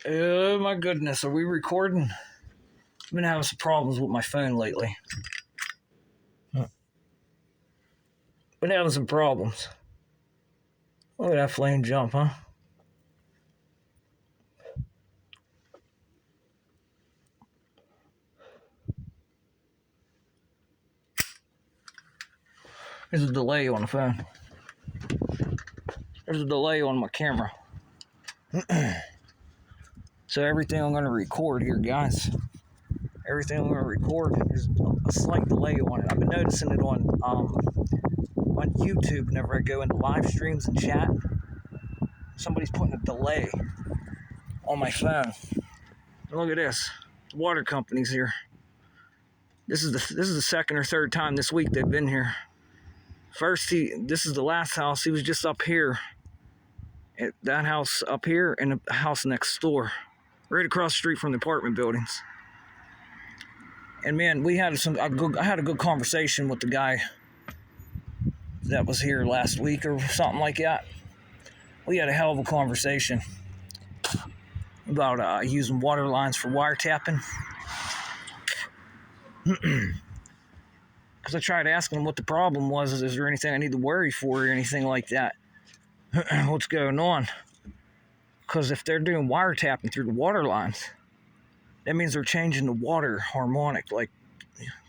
Oh my goodness, are we recording? I've been having some problems with my phone lately. Been having some problems. Look at that flame jump, huh? There's a delay on the phone. There's a delay on my camera. So everything I'm going to record here, guys, everything I'm going to record, there's a slight delay on it. I've been noticing it on YouTube whenever I go into live streams and chat. Somebody's putting a delay on my phone. Look at this. The water company's here. This is the second or third time this week they've been here. First, this is the last house. He was just up here, at that house up here, and the house next door, right across the street from the apartment buildings. And man, I had a good conversation with the guy that was here last week or something like that. We had a hell of a conversation about using water lines for wiretapping. Because I tried asking him what the problem was. Is there anything I need to worry for or anything like that? What's going on? Because if they're doing wiretapping through the water lines, that means they're changing the water harmonic. Like,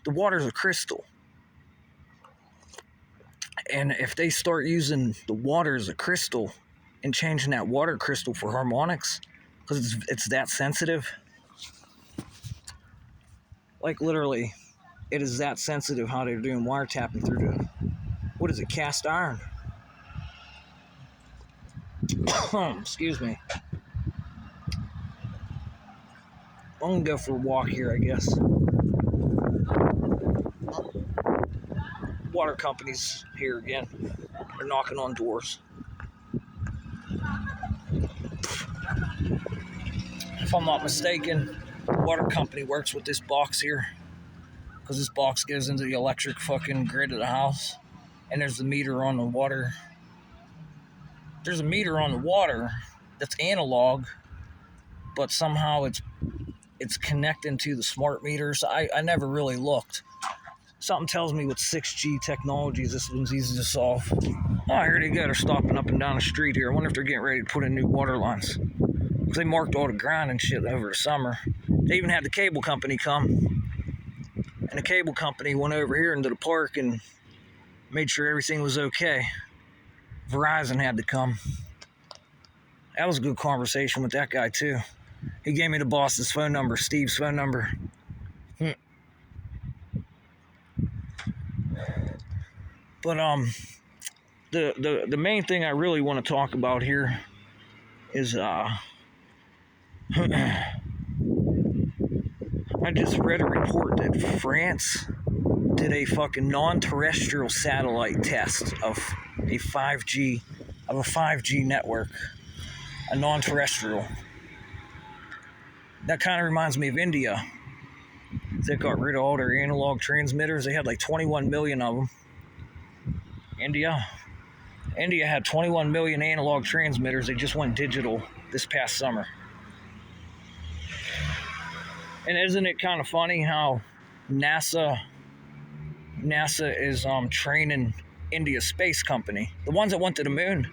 the water's a crystal. And if they start using the water as a crystal and changing that water crystal for harmonics, because it's that sensitive, like literally, it is that sensitive how they're doing wiretapping through the, what is it, cast iron? Excuse me. I'm gonna go for a walk here, I guess. Water company's here again. They're knocking on doors. If I'm not mistaken, the water company works with this box here, because this box goes into the electric fucking grid of the house, and there's the meter on the water. There's a meter on the water that's analog, but somehow it's connecting to the smart meters. I never really looked. Something tells me with 6G technologies, this one's easy to solve. Oh, here they go. They're stopping up and down the street here. I wonder if they're getting ready to put in new water lines. Because they marked all the ground and shit over the summer. They even had the cable company come. And the cable company went over here into the park and made sure everything was okay. Verizon had to come. That was a good conversation with that guy, too. He gave me the boss's phone number, Steve's phone number. But the main thing I really want to talk about here is I just read a report that France did a fucking non-terrestrial satellite test of a 5G network, a non-terrestrial. That kind of reminds me of India. They got rid of all their analog transmitters. They had like 21 million of them. India had 21 million analog transmitters. They just went digital this past summer. And isn't it kind of funny how NASA is training India's space company, the ones that went to the moon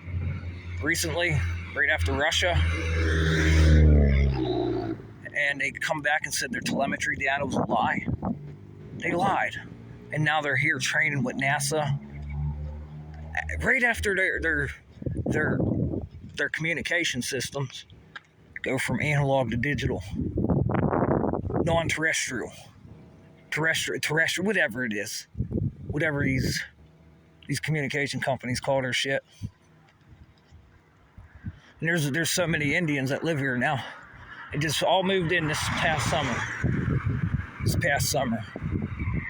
recently, right after Russia, and they come back and said their telemetry data was a lie. They lied, and now they're here training with NASA right after their communication systems go from analog to digital, non-terrestrial, terrestrial, whatever it is, whatever these communication companies call their shit. And there's so many Indians that live here now. It just all moved in this past summer.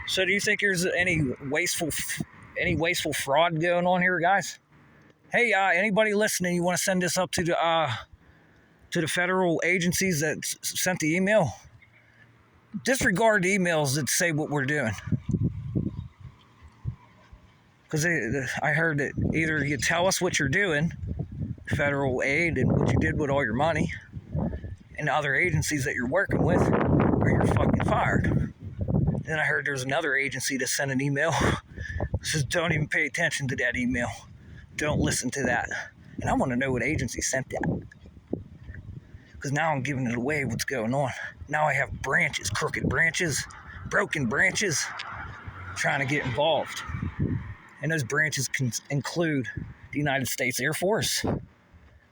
So do you think there's any wasteful fraud going on here, guys? Hey, anybody listening, you want to send this up to the federal agencies that sent the email? Disregard the emails that say what we're doing. Because I heard that either you tell us what you're doing, federal aid, and what you did with all your money, and the other agencies that you're working with, or you're fucking fired. Then I heard there's another agency that sent an email. Says, don't even pay attention to that email. Don't listen to that. And I want to know what agency sent that. Because now I'm giving it away what's going on. Now I have branches, crooked branches, broken branches, trying to get involved. And those branches can include the United States Air Force, the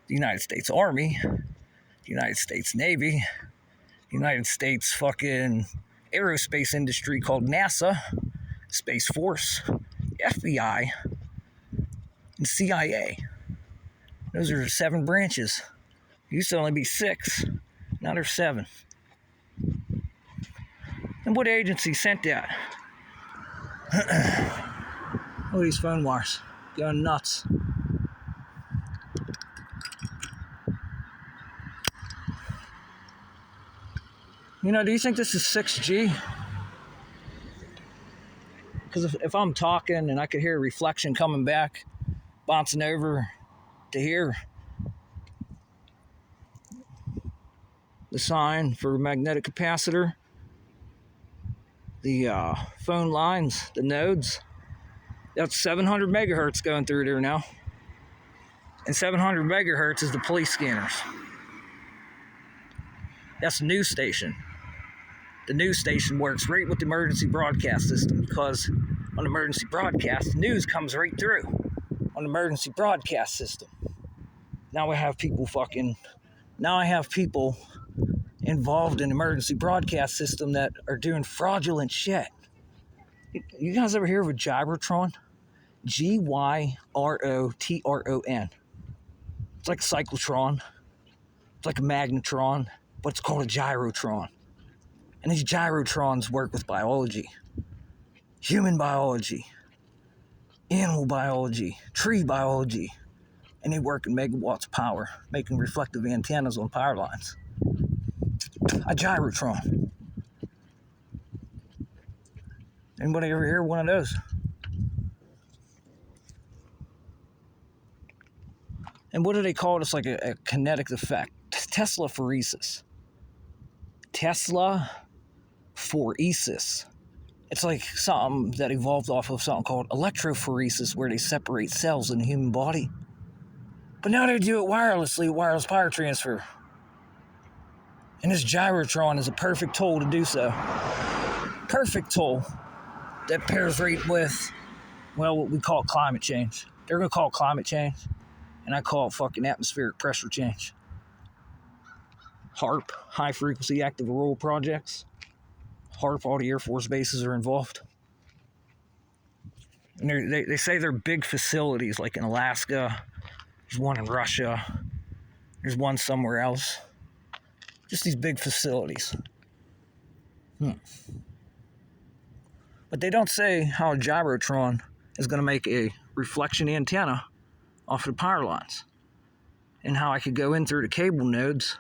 United States Army, the United States Navy, the United States fucking aerospace industry called NASA, Space Force, FBI, and CIA. Those are 7 branches. Used to only be 6. Now there's 7. And what agency sent that? Look at these phone wires. Going nuts. You know, do you think this is 6G? Because if I'm talking and I could hear a reflection coming back, bouncing over to here, the sign for magnetic capacitor, the phone lines, the nodes, that's 700 megahertz going through there now. And 700 megahertz is the police scanners. That's the news station. The news station works right with the emergency broadcast system, because on emergency broadcast, news comes right through on the emergency broadcast system. Now I have people involved in emergency broadcast system that are doing fraudulent shit. You guys ever hear of a gyrotron? Gyrotron. It's like a cyclotron. It's like a magnetron, but it's called a gyrotron. And these gyrotrons work with biology. Human biology. Animal biology. Tree biology. And they work in megawatts of power, making reflective antennas on power lines. A gyrotron. Anybody ever hear of one of those? And what do they call it? It's like a kinetic effect. Tesla phoresis. It's like something that evolved off of something called electrophoresis, where they separate cells in the human body. But now they do it wirelessly, wireless power transfer. And this gyrotron is a perfect tool to do so. Perfect tool that pairs right with, well, what we call climate change. They're going to call it climate change, and I call it fucking atmospheric pressure change. HARP, high frequency active auroral projects. HARP, all the Air Force bases are involved. And they say they're big facilities, like in Alaska. There's one in Russia. There's one somewhere else. Just these big facilities. But they don't say how a gyrotron is going to make a reflection antenna off the power lines, and how I could go in through the cable nodes.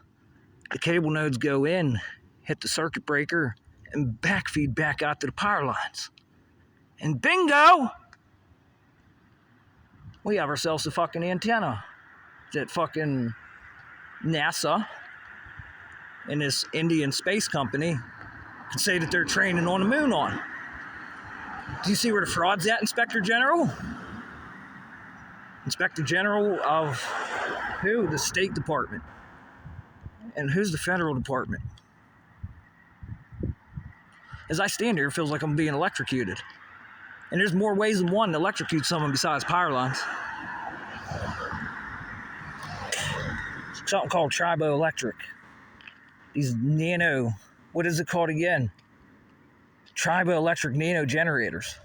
The cable nodes go in, hit the circuit breaker, and backfeed back out to the power lines. And bingo! We have ourselves a fucking antenna that fucking NASA and this Indian space company can say that they're training on the moon on. Do you see where the fraud's at, Inspector General? Inspector General of who? The State Department. And who's the federal department? As I stand here, it feels like I'm being electrocuted. And there's more ways than one to electrocute someone besides power lines. Something called triboelectric. These what is it called again? Triboelectric nano generators.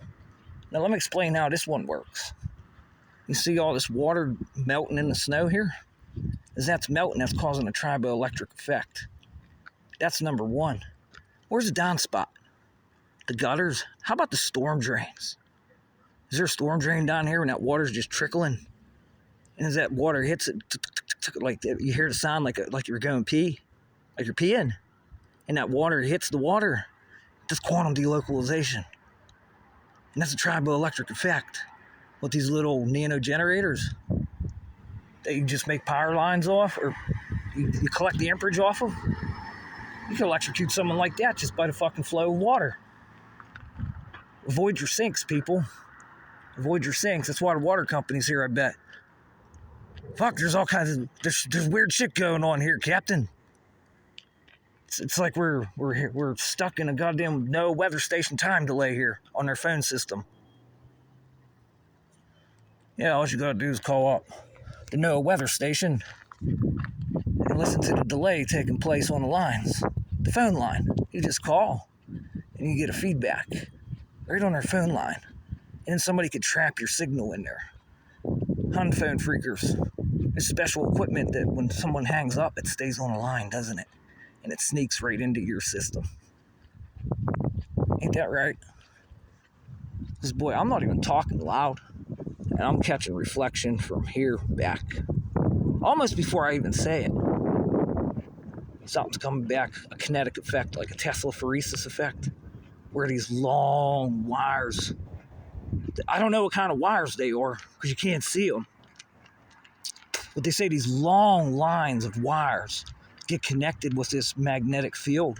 Now let me explain how this one works. You see all this water melting in the snow here? As that's melting, that's causing a triboelectric effect. That's number one. Where's the downspout? The gutters? How about the storm drains? Is there a storm drain down here when that water's just trickling? And as that water hits it, like you hear the sound like you're going pee, like you're peeing, and that water hits the water. That's quantum delocalization. And that's a triboelectric effect with these little nano generators that you just make power lines off, or you collect the amperage off of. You can electrocute someone like that just by the fucking flow of water. Avoid your sinks, people. Avoid your sinks. That's why the water company's here, I bet. Fuck, there's all kinds of there's weird shit going on here, Captain. It's like we're stuck in a goddamn no weather station time delay here on their phone system. Yeah, all you gotta do is call up the no weather station and listen to the delay taking place on the lines. The phone line. You just call and you get a feedback right on their phone line. And then somebody could trap your signal in there. Hun phone freakers. There's special equipment that when someone hangs up, it stays on the line, doesn't it? And it sneaks right into your system. Ain't that right? Because, boy, I'm not even talking loud. And I'm catching reflection from here back. Almost before I even say it. Something's coming back, a kinetic effect, like a Tesla phoresis effect. Where these long wires, I don't know what kind of wires they are, because you can't see them. But they say these long lines of wires get connected with this magnetic field,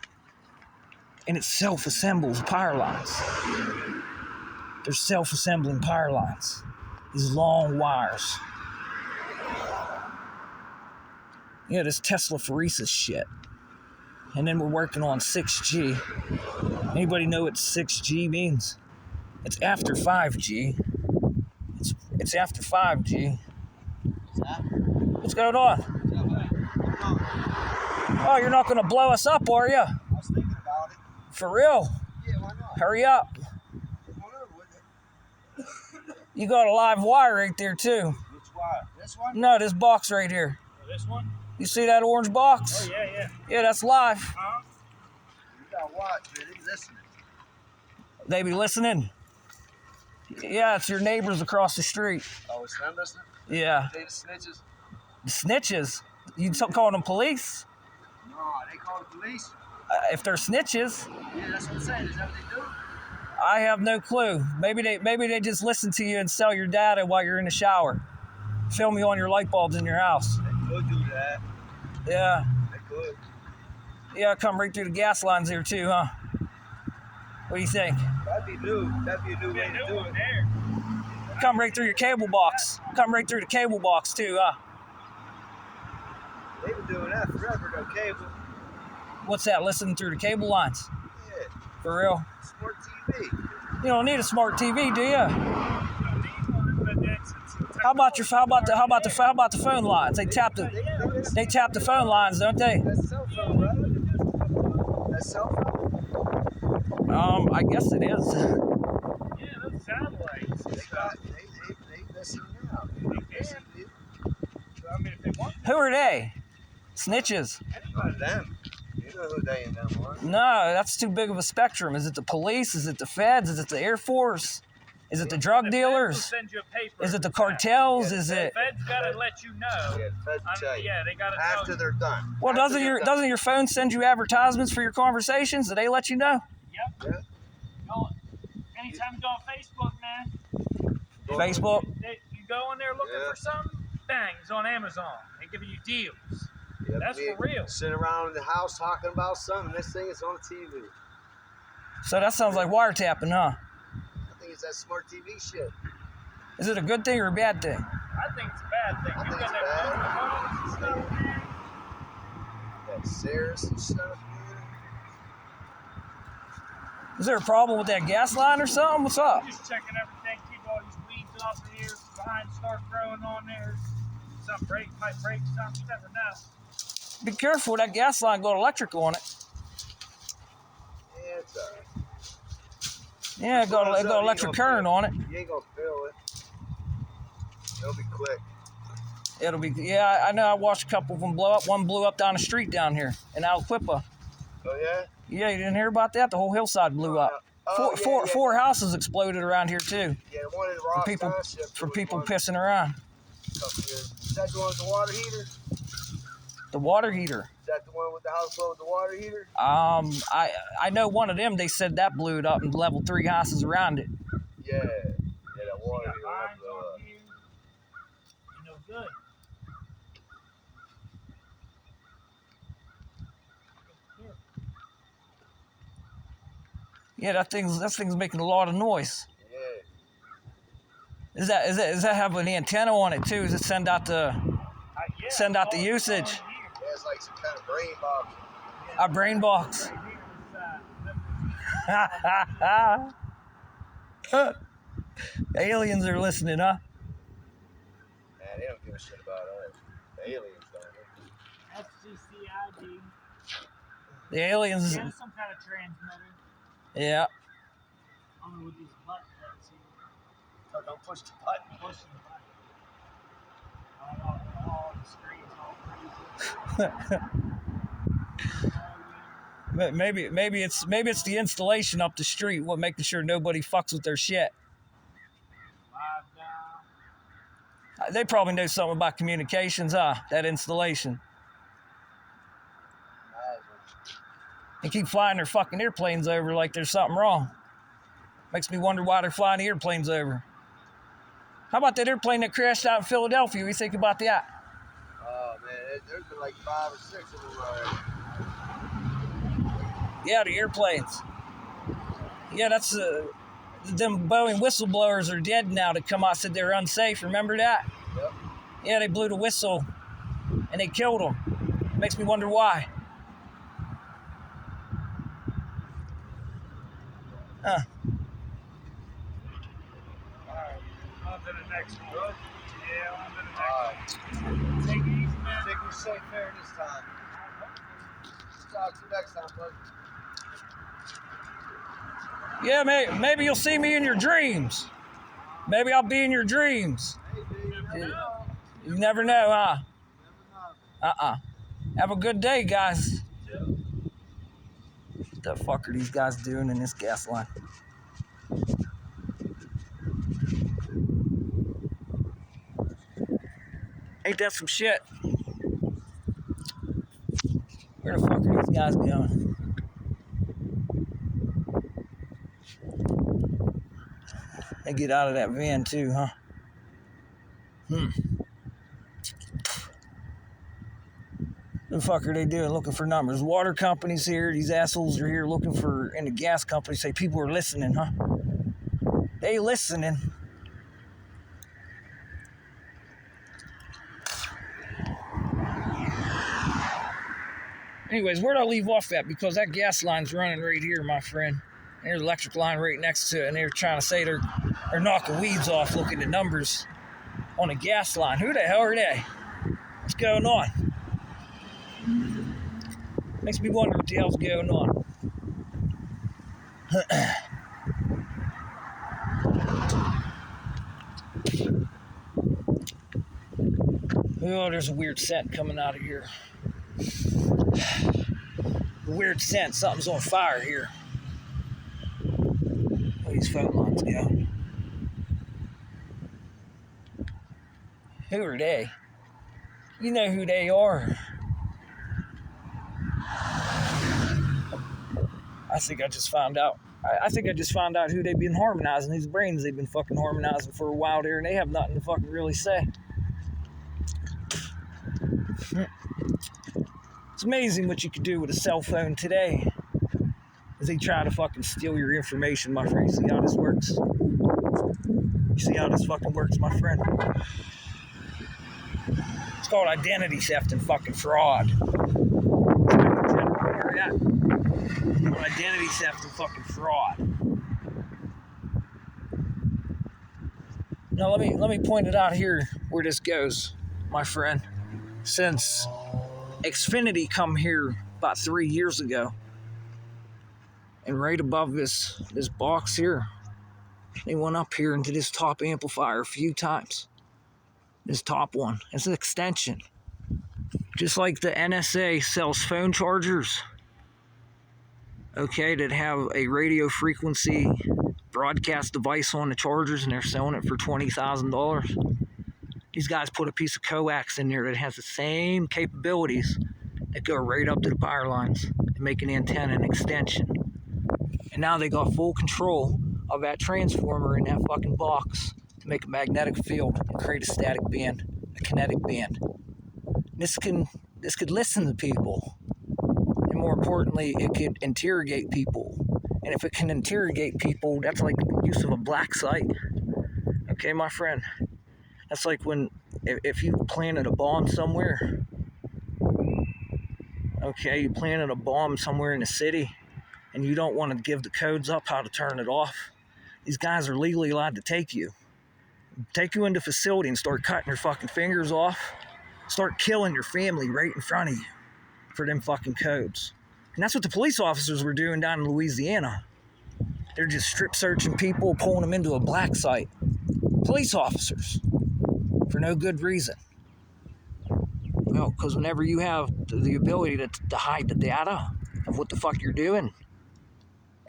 and it self-assembles power lines. They're self-assembling power lines. These long wires. Yeah, this Tesla phoresis shit. And then we're working on 6G. Anybody know what 6G means? It's after 5G. It's after 5G. What's going on? Oh, you're not going to blow us up, are you? I was thinking about it. For real? Yeah, why not? Hurry up. Come on over with it. You got a live wire right there, too. Which wire? This one? No, this box right here. Oh, this one? You see that orange box? Oh, yeah, yeah. Yeah, that's live. Uh-huh. You gotta watch, man. They listening. They be listening? Yeah, it's your neighbors across the street. Oh, it's them listening? Yeah. They the snitches? The snitches? You calling them police? No, they call the police. If they're snitches, Yeah, that's what I'm saying. Is that what they do? I have no clue. Maybe they just listen to you and sell your data while you're in the shower. Film you on your light bulbs in your house. They could do that. Yeah. They could. Yeah, come right through the gas lines here too, huh? What do you think? That'd be new. That'd be a new way to do it. There. Come right through your cable box. Come right through the cable box too, huh? They've been doing that forever, though, cable. What's that? Listening through the cable lines? Yeah. For real? Smart TV. You don't need a smart TV, do you? How about the phone lines? They tap the phone lines, don't they? That's cell phone, brother. That's cell phone. I guess it is. Yeah, those satellites. They listen now. I mean, if they want Who are they? Snitches. Them. You know who they and them are. No, that's too big of a spectrum. Is it the police? Is it the feds? Is it the Air Force? Is it the drug the dealers? feds will send you a paper. Is it the cartels? Is The it? feds gotta let you know. Yeah, the feds will tell you. Yeah, they gotta After tell you. they're done. Well, After doesn't they're done. your phone send you advertisements for your conversations? Do they let you know? Yep. Yeah. Go, anytime you go on Facebook, man. Facebook. You go on there looking Yeah. for something, bang, it's on Amazon. They giving you deals. Yeah, That's me for real. Sitting around in the house talking about something. This thing is on the TV. So that sounds like wiretapping, huh? I think it's that smart TV shit. Is it a good thing or a bad thing? I think it's a bad thing. I You think got it's that bad. phone stuff, man. That Sears and stuff. Man. Is there a problem with that gas line or something? What's up? Just checking everything, keep all these weeds off of here, behind start growing on there. Something might break something, you never know. Be careful, that gas line got electric on it. Yeah, it's alright. Yeah, it got electric current on it. You ain't gonna feel it. It'll be quick. It'll be, yeah, I know. I watched a couple of them blow up. One blew up down the street down here in Aliquippa. Oh yeah? Yeah, you didn't hear about that? The whole hillside blew up. Oh, Four houses exploded around here too. Yeah, the one in Ross Township. For people pissing around. Is that the one with the water heater? The water heater. Is that the one with the house with the water heater? I know one of them. They said that blew it up and leveled 3 houses around it. Yeah. Yeah, that water You heater. got That lines blew on up. you. You know good. Yeah, that thing's making a lot of noise. Yeah. Is that have an antenna on it too? Does it send out the usage? Yeah, it's like some kind of brain box. A brain box. Aliens are listening, huh? Man, they don't give a shit about us. The aliens don't. FCCID. The aliens. Yeah, some kind of transmitter. Yeah. Only with these button things here. Oh, don't push the button. Push the button. All the screens all crazy. Maybe it's the installation up the street, what making sure nobody fucks with their shit. Live now. They probably know something about communications, huh? That installation. They keep flying their fucking airplanes over like there's something wrong. Makes me wonder why they're flying the airplanes over. How about that airplane that crashed out in Philadelphia? What do you think about that? Oh, man, there's been like 5 or 6 of them already. Yeah, the airplanes. Yeah, that's them Boeing whistleblowers are dead now that come out and said they're unsafe. Remember that? Yep. Yeah, they blew the whistle and they killed them. Makes me wonder why. Huh. Alright, on to the next one. Good? Yeah, on to the next one. Take it easy, man. I think we're safe there this time. Talk to you next time, bud. Yeah, maybe you'll see me in your dreams. Maybe I'll be in your dreams. Hey, dude, you never know. You never know, huh? Never know. Have a good day, guys. What the fuck are these guys doing in this gas line? Ain't that some shit? Where the fuck are these guys going? They get out of that van too, huh? The fuck are they doing? Looking for numbers. Water companies here. These assholes are here looking for, and the gas companies say people are listening, huh? They listening. Anyways, where'd I leave off at? Because that gas line's running right here, my friend. And there's an electric line right next to it, and they're trying to say they're knocking weeds off looking at numbers on a gas line. Who the hell are they? What's going on? Makes me wonder what the hell's going on. Oh, there's a weird scent coming out of here. A weird scent. Something's on fire here. Where these phone lines go? Who are they? You know who they are. I think I just found out. I think I just found out who they've been harmonizing. These brains they've been fucking harmonizing for a while there, and they have nothing to fucking really say. It's amazing what you can do with a cell phone today. As they try to fucking steal your information, my friend. You see how this works? You see how this fucking works, my friend? It's called identity theft and fucking fraud. Identity theft and fucking fraud. Now let me point it out here where this goes, my friend. Since Xfinity come here about 3 years ago, and right above this box here, they went up here into this top amplifier a few times. This top one, it's an extension. Just like the NSA sells phone chargers, okay, that have a radio frequency broadcast device on the chargers, and they're selling it for $20,000. These guys put a piece of coax in there that has the same capabilities that go right up to the power lines and make an antenna an extension. And now they got full control of that transformer in that fucking box to make a magnetic field and create a static band, a kinetic band. This could listen to people. And more importantly, it could interrogate people And if it can interrogate people, that's like use of a black site. Okay, my friend? That's like when, if you planted a bomb somewhere, okay, you planted a bomb somewhere in the city, and you don't want to give the codes up how to turn it off, these guys are legally allowed to take you into a facility and start cutting your fucking fingers off, start killing your family right in front of you for them fucking codes. And that's what the police officers were doing down in Louisiana. They're just strip searching people, pulling them into a black site. Police officers, for no good reason. Well, because whenever you have the ability to hide the data of what the fuck you're doing,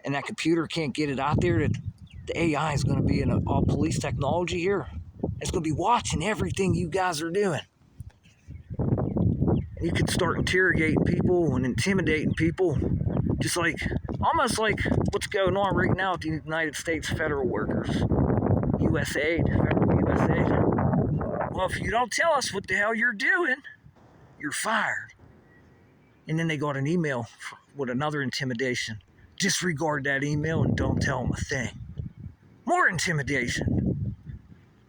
and that computer can't get it out there, that the AI is going to be in all police technology here. It's going to be watching everything you guys are doing. You could start interrogating people and intimidating people, just like, almost like what's going on right now with the United States federal workers. USAID, federal USAID. Well, if you don't tell us what the hell you're doing, you're fired. And then they got an email with another intimidation. Disregard that email and don't tell them a thing. More intimidation.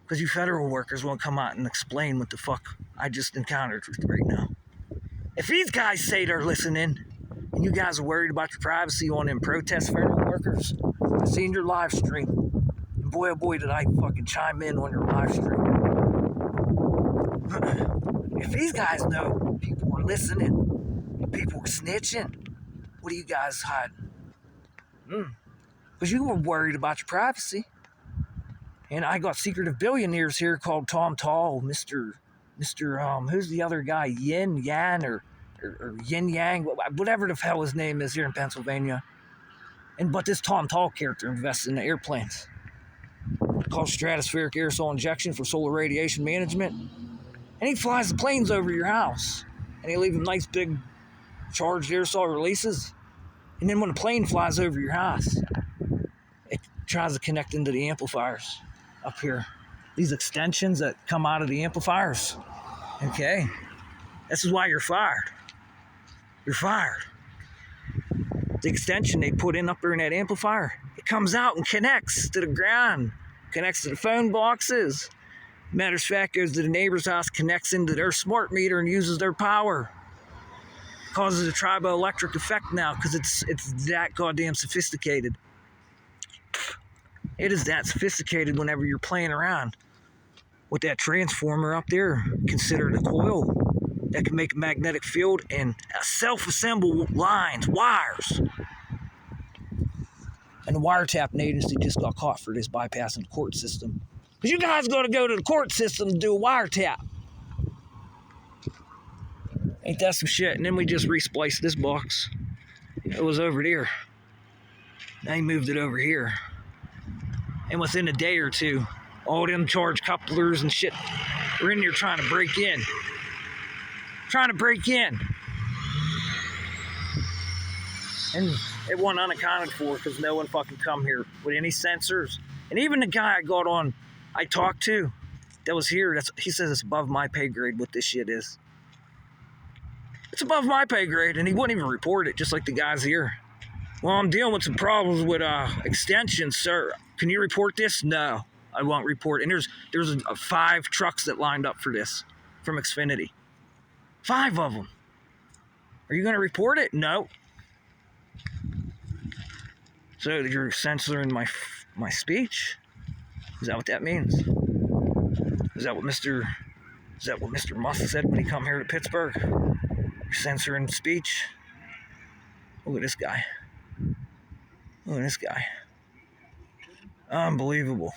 Because you federal workers won't come out and explain what the fuck I just encountered right now. If these guys say they're listening, and you guys are worried about your privacy on them protest federal workers, I seen your live stream. And boy, oh boy, did I fucking chime in on your live stream. If these guys know people were listening, and people were snitching, what are you guys hiding? Because you were worried about your privacy. And I got secretive billionaires here called Tom Tall, Mr. Who's the other guy? Yin Yang or Yin Yang, whatever the hell his name is here in Pennsylvania. But this Tom Tall character invests in the airplanes. Called stratospheric aerosol injection for solar radiation management. And he flies the planes over your house. And they leave them nice big charged aerosol releases. And then when a plane flies over your house, it tries to connect into the amplifiers up here. These extensions that come out of the amplifiers. Okay? This is why you're fired. You're fired. The extension they put in up there in that amplifier, it comes out and connects to the ground, connects to the phone boxes. Matter of fact, goes to the neighbor's house, connects into their smart meter and uses their power. Causes a triboelectric effect now because it's that goddamn sophisticated. It is that sophisticated whenever you're playing around with that transformer up there. Consider it a coil that can make a magnetic field and self-assemble lines, wires. And the wiretapping agency just got caught for this, bypassing the court system. Because you guys got to go to the court system to do a wiretap. Ain't that some shit? And then we just respliced this box. It was over there. Now he moved it over here. And within a day or two, all them charge couplers and shit were in there trying to break in. And it wasn't unaccounted for because no one fucking come here with any sensors. And even the guy I talked to that was here, he says it's above my pay grade what this shit is. It's above my pay grade, and he wouldn't even report it, just like the guys here. Well, I'm dealing with some problems with extensions, sir. Can you report this? No, I won't report it. And there's 5 trucks that lined up for this from Xfinity. 5 of them. Are you going to report it? No. So you're censoring my speech? Is that what that means? Is that what Mr. Musk said when he come here to Pittsburgh? You're censoring speech? Look at this guy. Unbelievable.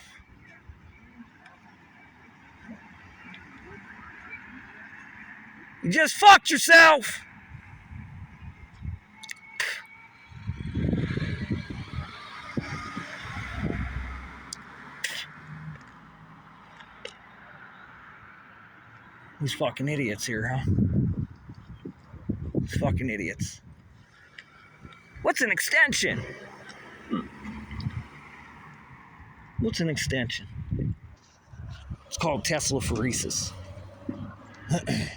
You just fucked yourself! These fucking idiots here, huh? These fucking idiots. What's an extension? What's an extension? It's called Tesla phoresis. And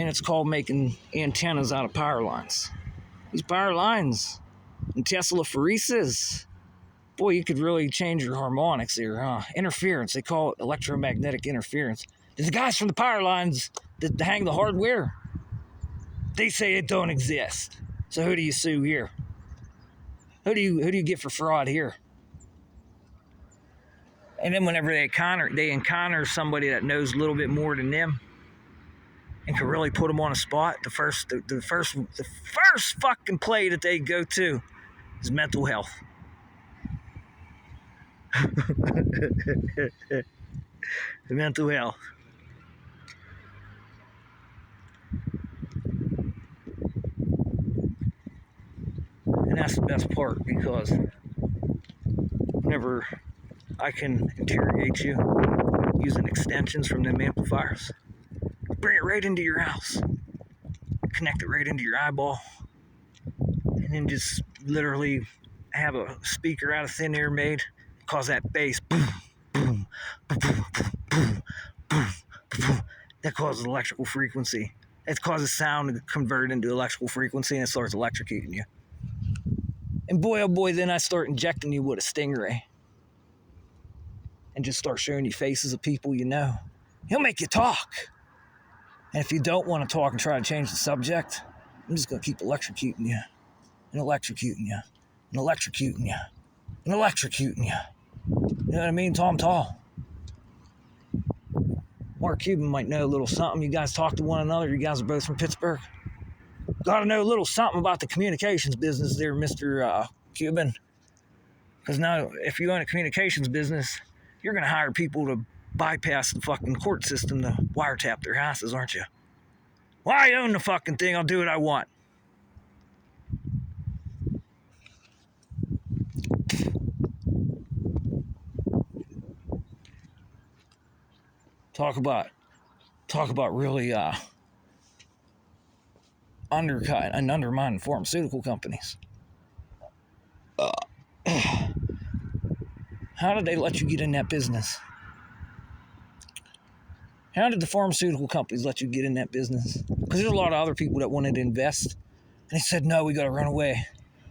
it's called making antennas out of power lines. These power lines And Tesla-phoresis. Boy, you could really change your harmonics here, huh? Interference, they call it electromagnetic interference. The guys from the power lines that hang the hardware, they say it don't exist. So who do you sue here? Who do you get for fraud here? And then whenever they encounter somebody that knows a little bit more than them and can really put them on a spot, the first fucking play that they go to is mental health. Mental health. And that's the best part, because whenever I can interrogate you using extensions from them amplifiers, bring it right into your house, connect it right into your eyeball, and then just literally have a speaker out of thin air made, cause that bass boom, boom, boom, boom, boom, boom, boom. That causes electrical frequency. It causes sound to convert into electrical frequency, and it starts electrocuting you. And boy, oh boy, then I start injecting you with a stingray. And just start showing you faces of people you know. He'll make you talk. And if you don't want to talk and try to change the subject, I'm just going to keep electrocuting you. And electrocuting you. And electrocuting you. And electrocuting you. You know what I mean? Tom Tall. Mark Cuban might know a little something. You guys talk to one another. You guys are both from Pittsburgh. Got to know a little something about the communications business there, Mr. Cuban. Because now, if you own a communications business, you're going to hire people to bypass the fucking court system to wiretap their houses, aren't you? Well, I own the fucking thing. I'll do what I want. Talk about really undercut and undermine pharmaceutical companies. How did they let you get in that business? How did the pharmaceutical companies let you get in that business? Because there's a lot of other people that wanted to invest, and they said, no, we got to run away.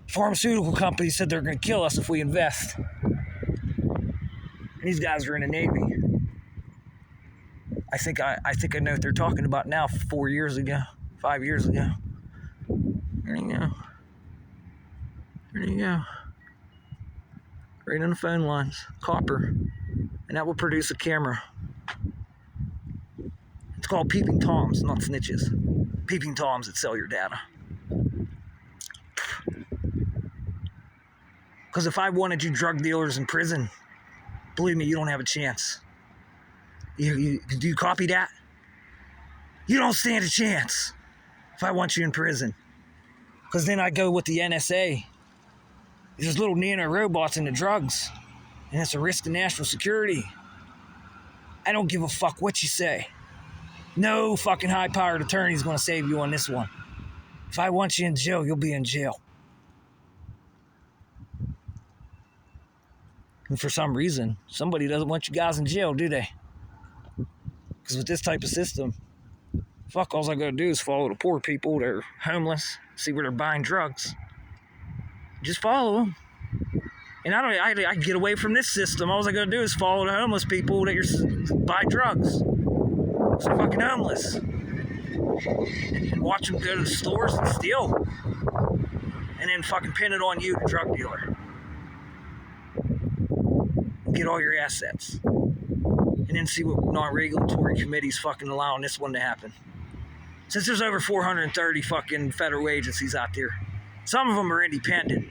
Pharmaceutical companies said they're going to kill us if we invest. And these guys are in the Navy. I think I know what they're talking about now. 4 years ago, 5 years ago. There you go. There you go. Right on the phone lines, copper, and that will produce a camera. It's called peeping toms, not snitches. Peeping toms that sell your data. Because if I wanted you drug dealers in prison, believe me, you don't have a chance. Do you copy that? You don't stand a chance if I want you in prison. Because then I go with the NSA. There's little nano robots in the drugs, and it's a risk to national security. I don't give a fuck what you say. No fucking high-powered attorney is going to save you on this one. If I want you in jail, you'll be in jail. And for some reason, somebody doesn't want you guys in jail, do they? Because with this type of system, fuck, all I gotta do is follow the poor people that are homeless, see where they're buying drugs. Just follow them. And I get away from this system. All I gotta do is follow the homeless people that buy drugs. So fucking homeless. And watch them go to the stores and steal. And then fucking pin it on you, the drug dealer. Get all your assets. And then see what non-regulatory committee's fucking allowing this one to happen. Since there's over 430 fucking federal agencies out there, some of them are independent.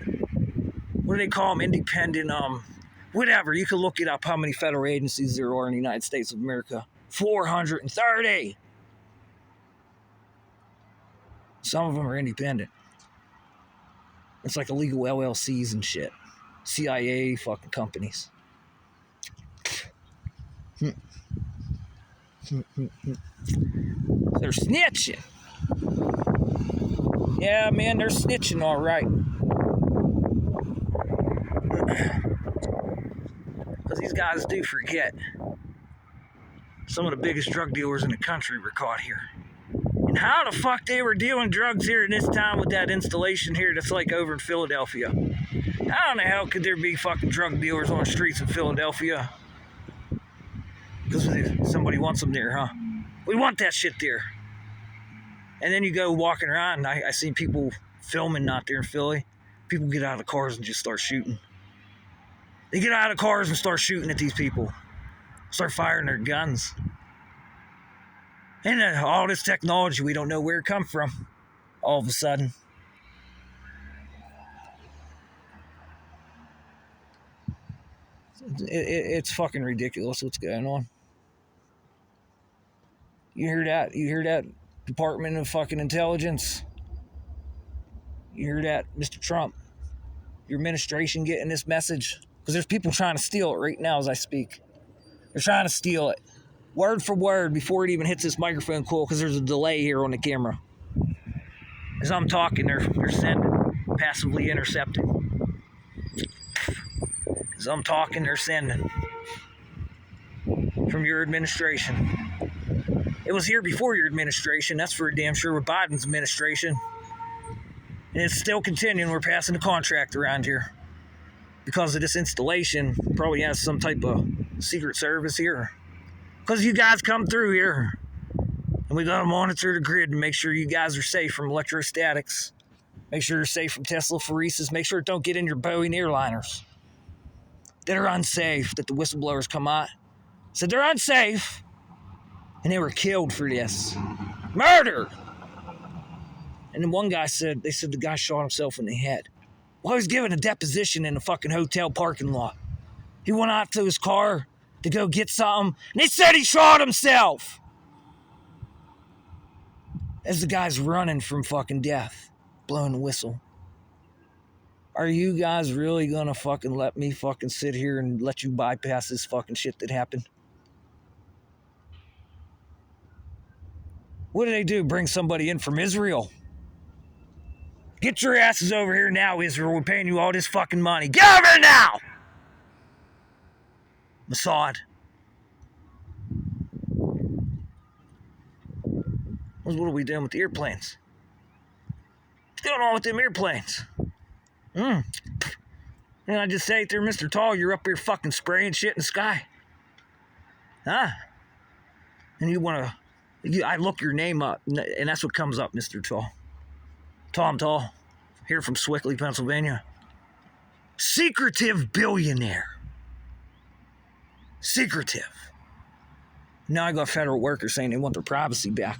What do they call them? Independent, whatever. You can look it up how many federal agencies there are in the United States of America. 430! Some of them are independent. It's like illegal LLCs and shit. CIA fucking companies. They're snitching. Yeah, man, they're snitching all right. Because these guys do forget. Some of the biggest drug dealers in the country were caught here. In how the fuck they were dealing drugs here in this town with that installation here that's like over in Philadelphia. How in the hell could there be fucking drug dealers on the streets of Philadelphia? Because somebody wants them there, huh? We want that shit there. And then you go walking around, and I seen people filming out there in Philly. People get out of the cars and just start shooting. They get out of the cars and start shooting at these people. Start firing their guns. And all this technology, we don't know where it come from. All of a sudden. It's fucking ridiculous what's going on. You hear that? You hear that? Department of fucking Intelligence. You hear that, Mr. Trump? Your administration getting this message? Because there's people trying to steal it right now as I speak. They're trying to steal it. Word for word before it even hits this microphone coil, because there's a delay here on the camera. As I'm talking, they're sending, passively intercepting. As I'm talking, they're sending. From your administration. It was here before your administration, that's for damn sure, with Biden's administration. And it's still continuing. We're passing the contract around here. Because of this installation, probably has some type of secret service here. Because you guys come through here. And we gotta monitor the grid and make sure you guys are safe from electrostatics. Make sure you're safe from Tesla phoresis. Make sure it don't get in your Boeing airliners. That are unsafe, that the whistleblowers come out. Said they're unsafe. And they were killed for this. Murder! And then one guy said, they said the guy shot himself in the head. Well, he was giving a deposition in a fucking hotel parking lot. He went out to his car to go get something, and they said he shot himself! As the guy's running from fucking death, blowing the whistle. Are you guys really gonna fucking let me fucking sit here and let you bypass this fucking shit that happened? What did they do? Bring somebody in from Israel? Get your asses over here now, Israel. We're paying you all this fucking money. Get over here now! Mossad. What are we doing with the airplanes? What's going on with them airplanes? And I just say it there, Mr. Tall, you're up here fucking spraying shit in the sky. Huh? And you want to... I look your name up, and that's what comes up, Mr. Tall. Tom Tall, here from Swickley, Pennsylvania. Secretive billionaire. Secretive. Now I got federal workers saying they want their privacy back.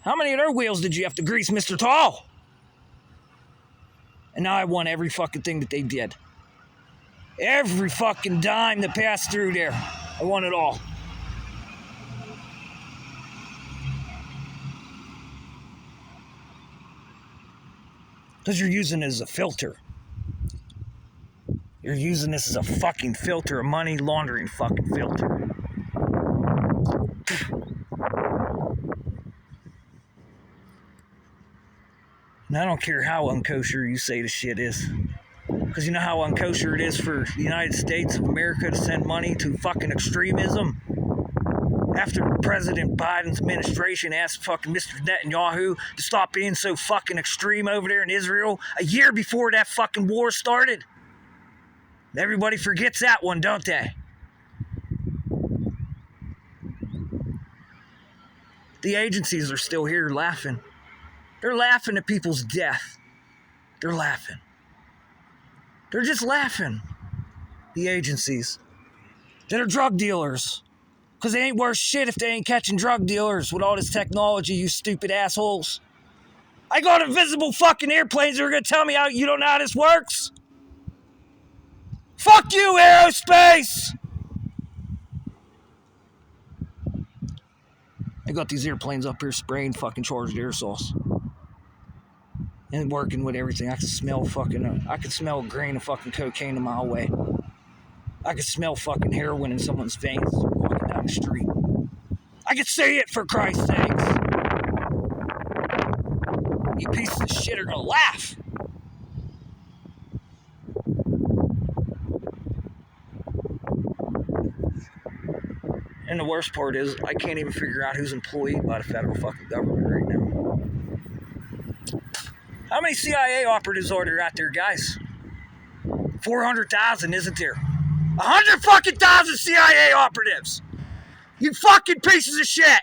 How many of their wheels did you have to grease, Mr. Tall? And now I want every fucking thing that they did. Every fucking dime that passed through there. I want it all. Because you're using it as a filter. You're using this as a fucking filter, a money laundering fucking filter. And I don't care how unkosher you say the shit is. Because you know how unkosher it is for the United States of America to send money to fucking extremism? After President Biden's administration asked fucking Mr. Netanyahu to stop being so fucking extreme over there in Israel a year before that fucking war started. Everybody forgets that one, don't they? The agencies are still here laughing. They're laughing at people's death. They're laughing. They're just laughing. The agencies. That are drug dealers. Because they ain't worth shit if they ain't catching drug dealers with all this technology, you stupid assholes. I got invisible fucking airplanes that are going to tell me how you don't know how this works. Fuck you, aerospace! I got these airplanes up here spraying fucking charged aerosols. And working with everything. I can smell a grain of fucking cocaine a mile away. I can smell fucking heroin in someone's veins walking down the street. I can see it, for Christ's sakes. You pieces of shit are gonna laugh. And the worst part is, I can't even figure out who's employed by the federal fucking government right now. How many CIA operatives are there out there, guys? 400,000, isn't there? 100 fucking thousand CIA operatives! You fucking pieces of shit!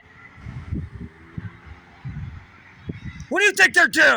What do you think they're doing?